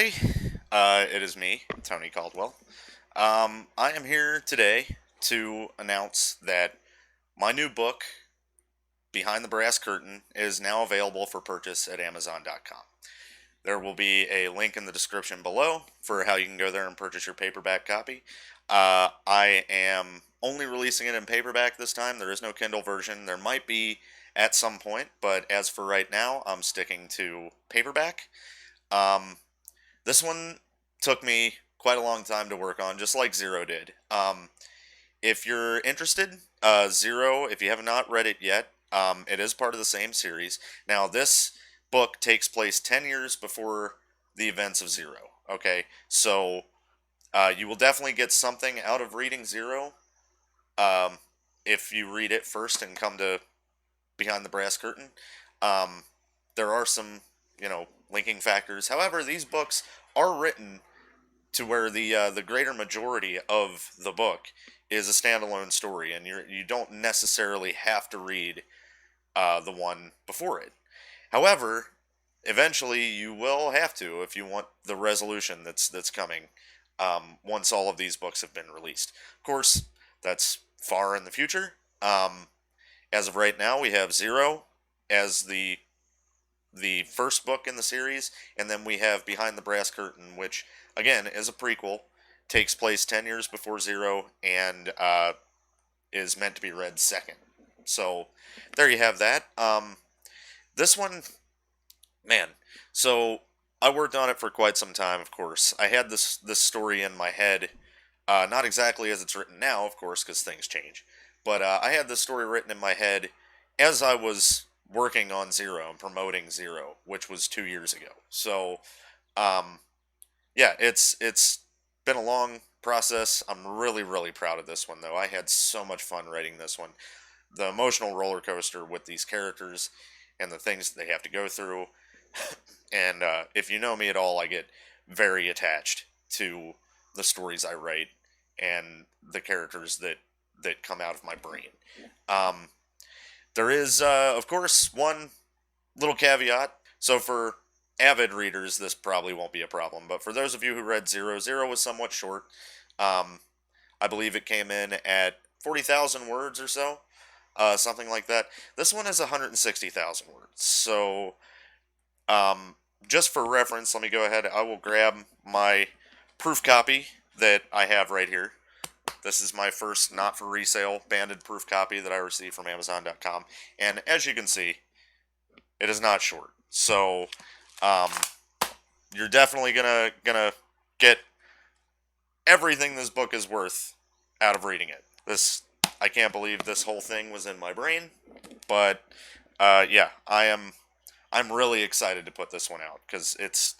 everybody. It is me, Tony Caldwell. I am here today to announce that my new book, Behind the Brass Curtain, is now available for purchase at Amazon.com. There will be a link in the description below for how you can go there and purchase your paperback copy. I am only releasing it in paperback this time. There is no Kindle version. There might be at some point, but as for right now, I'm sticking to paperback. Um, this one took me quite a long time to work on, just like Zero did. If you're interested, Zero, if you have not read it yet, it is part of the same series. Now, this book takes place 10 years before the events of Zero. Okay, so you will definitely get something out of reading Zero um, if you read it first and come to Behind the Brass Curtain. Um, there are some, linking factors. However, these books are written to where the greater majority of the book is a standalone story, and you don't necessarily have to read the one before it. However, eventually you will have to if you want the resolution that's coming once all of these books have been released. Of course, that's far in the future. As of right now, we have Zero as the first book in the series, and then we have Behind the Brass Curtain, which again is a prequel, takes place 10 years before Zero, and is meant to be read second. So there you have that. This one, man. So I worked on it for quite some time. Of course, I had this story in my head, not exactly as it's written now, of course, because things change. But I had this story written in my head as I was working on Zero and promoting Zero, which was 2 years ago. So, um, yeah, it's been a long process. I'm really proud of this one, though. I had so much fun writing this one. The emotional roller coaster with these characters and the things that they have to go through. And if you know me at all, I get very attached to the stories I write and the characters that come out of my brain. Um, there is, of course, one little caveat. So for avid readers, this probably won't be a problem. But for those of you who read Zero, Zero was somewhat short. Um, I believe it came in at 40,000 words or so, something like that. This one is 160,000 words. So um, just for reference, let me go ahead. I will grab my proof copy that I have right here. This is my first not for resale banded proof copy that I received from Amazon.com. And as you can see, it is not short. So um, you're definitely gonna get everything this book is worth out of reading it. This I can't believe this whole thing was in my brain, but yeah, I'm really excited to put this one out because it's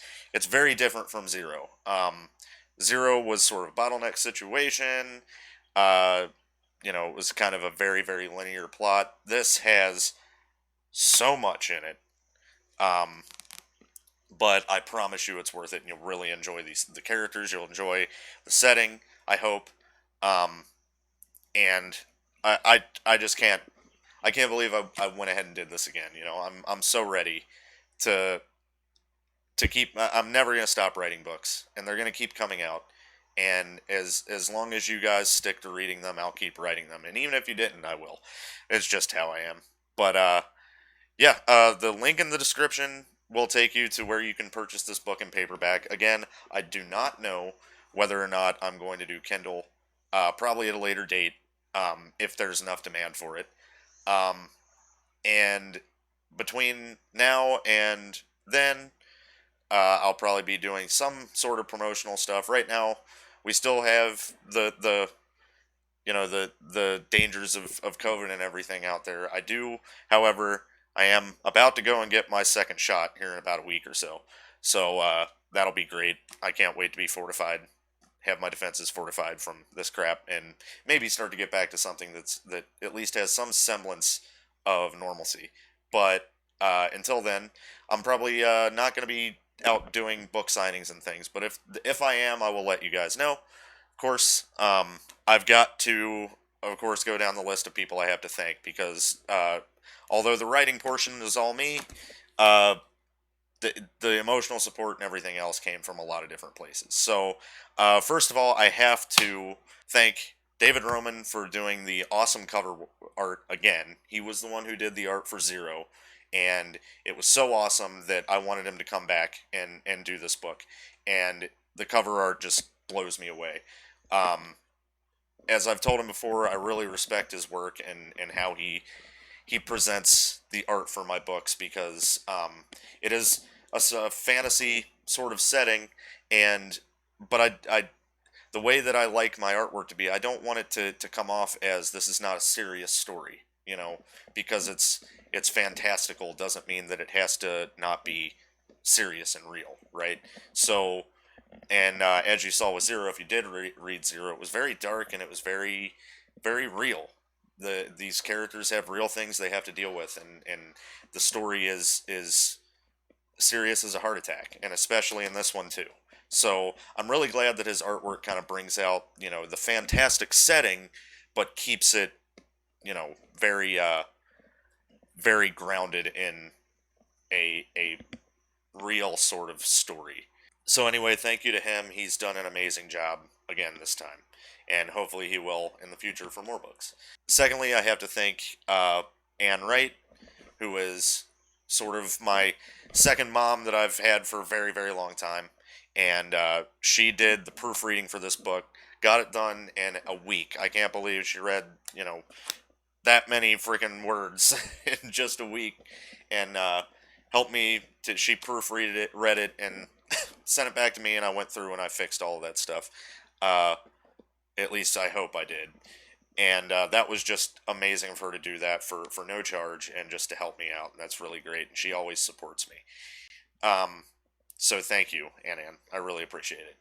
very different from Zero. Zero was sort of a bottleneck situation. Uh, it was kind of a very linear plot. This has so much in it. Um, but I promise you it's worth it, and you'll really enjoy the characters. You'll enjoy the setting. I hope. Um, and I just can't believe I went ahead and did this again. I'm so ready to keep. I'm never gonna stop writing books, and they're gonna keep coming out. And as long as you guys stick to reading them, I'll keep writing them. And even if you didn't, I will. It's just how I am. But yeah, the link in the description will take you to where you can purchase this book in paperback. Again, I do not know whether or not I'm going to do Kindle. Probably at a later date, if there's enough demand for it. Um, and between now and then, I'll probably be doing some sort of promotional stuff. Right now, we still have the dangers of COVID and everything out there. I do, however, I am about to go and get my second shot here in about a week or so. So that'll be great. I can't wait to be fortified, have my defenses fortified from this crap, and maybe start to get back to something that at least has some semblance of normalcy. But until then, I'm probably not going to be out doing book signings and things. But if I am, I will let you guys know. Of course, I've got to, of course, go down the list of people I have to thank because although the writing portion is all me, uh, the emotional support and everything else came from a lot of different places. So, first of all, I have to thank David Roman for doing the awesome cover art again. He was the one who did the art for Zero, and it was so awesome that I wanted him to come back and do this book. And the cover art just blows me away. Um, as I've told him before, I really respect his work and how he presents the art for my books because it is a fantasy sort of setting, and but the way that I like my artwork to be, I don't want it to come off as this is not a serious story, you know, because it's fantastical doesn't mean that it has to not be serious and real, right? So, and as you saw with Zero, if you did read Zero, it was very dark and it was very real. These characters have real things they have to deal with, and the story is serious as a heart attack, and especially in this one too. So I'm really glad that his artwork kind of brings out, you know, the fantastic setting, but keeps it, you know, very grounded in a real sort of story. So anyway, thank you to him. He's done an amazing job again this time, and hopefully he will in the future for more books. Secondly, I have to thank Anne Wright, who is sort of my second mom that I've had for a very long time, and she did the proofreading for this book, got it done in a week. I can't believe she read, you know, that many freaking words in just a week, and helped me to. She proofread it, read it, and sent it back to me, and I went through and I fixed all of that stuff. Uh, at least I hope I did. And that was just amazing for her to do that for no charge and just to help me out. And that's really great. And she always supports me. Um, so thank you, Ann. I really appreciate it.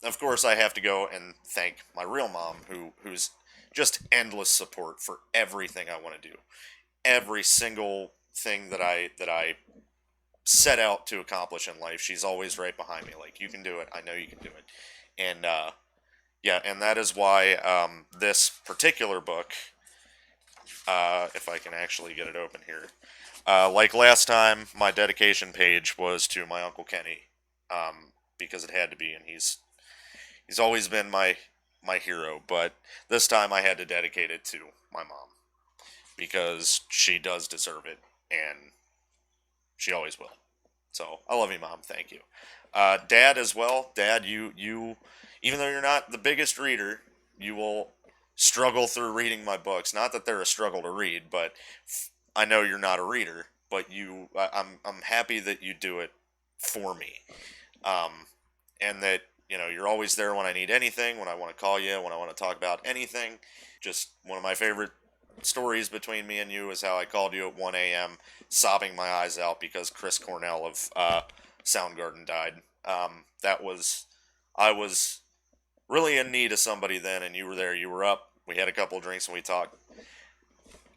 Of course, I have to go and thank my real mom, who's just endless support for everything I want to do. Every single thing that I set out to accomplish in life, she's always right behind me. Like, you can do it. I know you can do it. And yeah, and that is why this particular book, if I can actually get it open here, like last time, my dedication page was to my Uncle Kenny, because it had to be, and he's always been my hero. But this time, I had to dedicate it to my mom because she does deserve it, and she always will. So I love you, Mom. Thank you. Dad as well. Dad, you, even though you're not the biggest reader, you will struggle through reading my books. Not that they're a struggle to read, but I know you're not a reader. But I'm happy that you do it for me, and that you're always there when I need anything, when I want to call you, when I want to talk about anything. Just one of my favorite stories between me and you is how I called you at 1 a.m. sobbing my eyes out because Chris Cornell of Soundgarden died. I was really in need of somebody then, and you were there. You were up. We had a couple of drinks and we talked.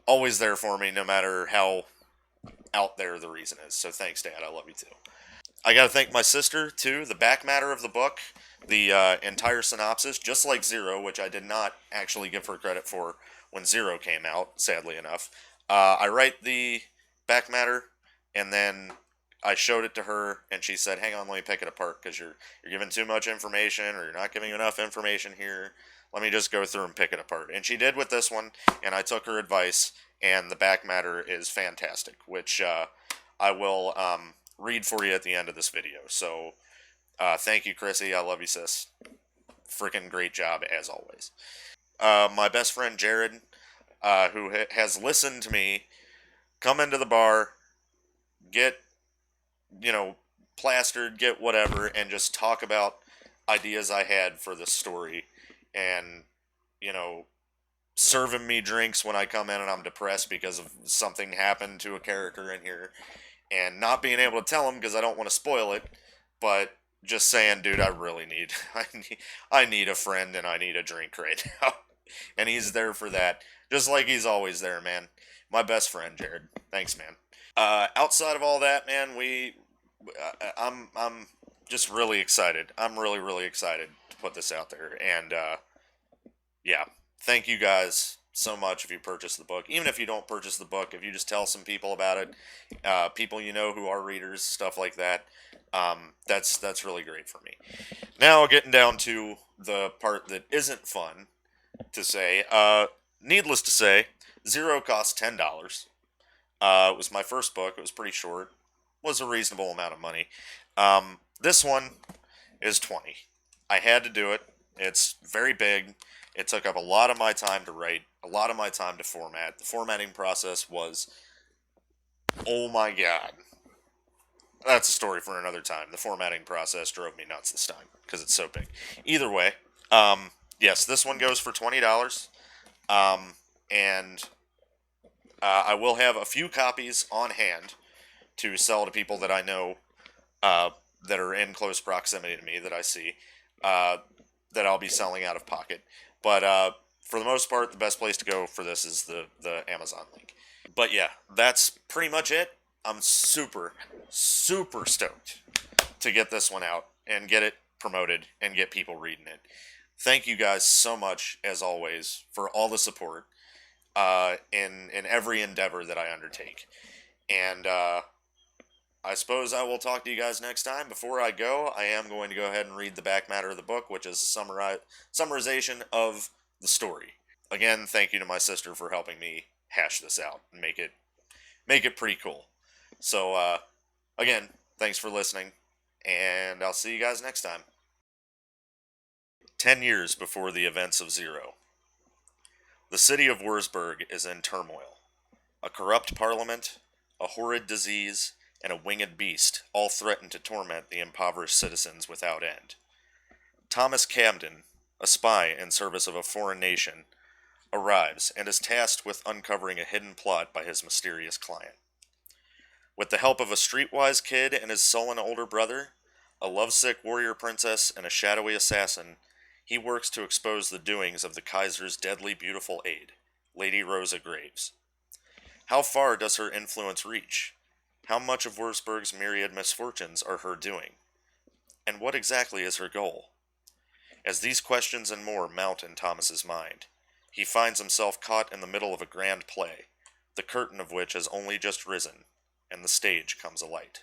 Always there for me, no matter how out there the reason is. So thanks, Dad. I love you too. I got to thank my sister too. The back matter of the book, the entire synopsis, just like Zero, which I did not actually give her credit for when Zero came out, sadly enough. I write the back matter, and then I showed it to her, and she said, "Hang on, let me pick it apart because you're giving too much information, or you're not giving enough information here. Let me just go through and pick it apart." And she did with this one, and I took her advice, and the back matter is fantastic, which I will read for you at the end of this video. So thank you, Chrissy. I love you, sis. Freaking great job as always. My best friend Jared, who has listened to me come into the bar, get plastered, get whatever, and just talk about ideas I had for this story, and serving me drinks when I come in and I'm depressed because of something happened to a character in here, and not being able to tell him because I don't want to spoil it, but just saying, dude, I really need, I need a friend and I need a drink right now, and he's there for that, just like he's always there, man. My best friend, Jared. Thanks, man. Outside of all that, man, I'm just really excited. I'm really excited to put this out there, and yeah, thank you guys so much if you purchase the book. Even if you don't purchase the book, if you just tell some people about it, people you know who are readers, stuff like that, that's really great for me. Now, getting down to the part that isn't fun to say. Needless to say, Zero cost $10. It was my first book. It was pretty short. Was a reasonable amount of money. This one is 20. I had to do it. It's very big. It took up a lot of my time to write, a lot of my time to format. The formatting process was, oh my god. That's a story for another time. The formatting process drove me nuts this time because it's so big. Either way, yes, this one goes for $20. And I will have a few copies on hand to sell to people that I know that are in close proximity to me that I see that I'll be selling out of pocket. But for the most part, the best place to go for this is the Amazon link. But yeah, that's pretty much it. I'm super, super stoked to get this one out and get it promoted and get people reading it. Thank you guys so much, as always, for all the support in every endeavor that I undertake. And I suppose I will talk to you guys next time. Before I go, I am going to go ahead and read the back matter of the book, which is a summarization of the story. Again, thank you to my sister for helping me hash this out and make it pretty cool. So, again, thanks for listening, and I'll see you guys next time. 10 years before the events of Zero. The city of Wurzburg is in turmoil. A corrupt parliament, a horrid disease, and a winged beast all threaten to torment the impoverished citizens without end. Thomas Camden, a spy in service of a foreign nation, arrives and is tasked with uncovering a hidden plot by his mysterious client. With the help of a streetwise kid and his sullen older brother, a lovesick warrior princess, and a shadowy assassin, he works to expose the doings of the Kaiser's deadly beautiful aide, Lady Rosa Graves. How far does her influence reach? How much of Wurzburg's myriad misfortunes are her doing? And what exactly is her goal? As these questions and more mount in Thomas's mind, he finds himself caught in the middle of a grand play, the curtain of which has only just risen, and the stage comes alight.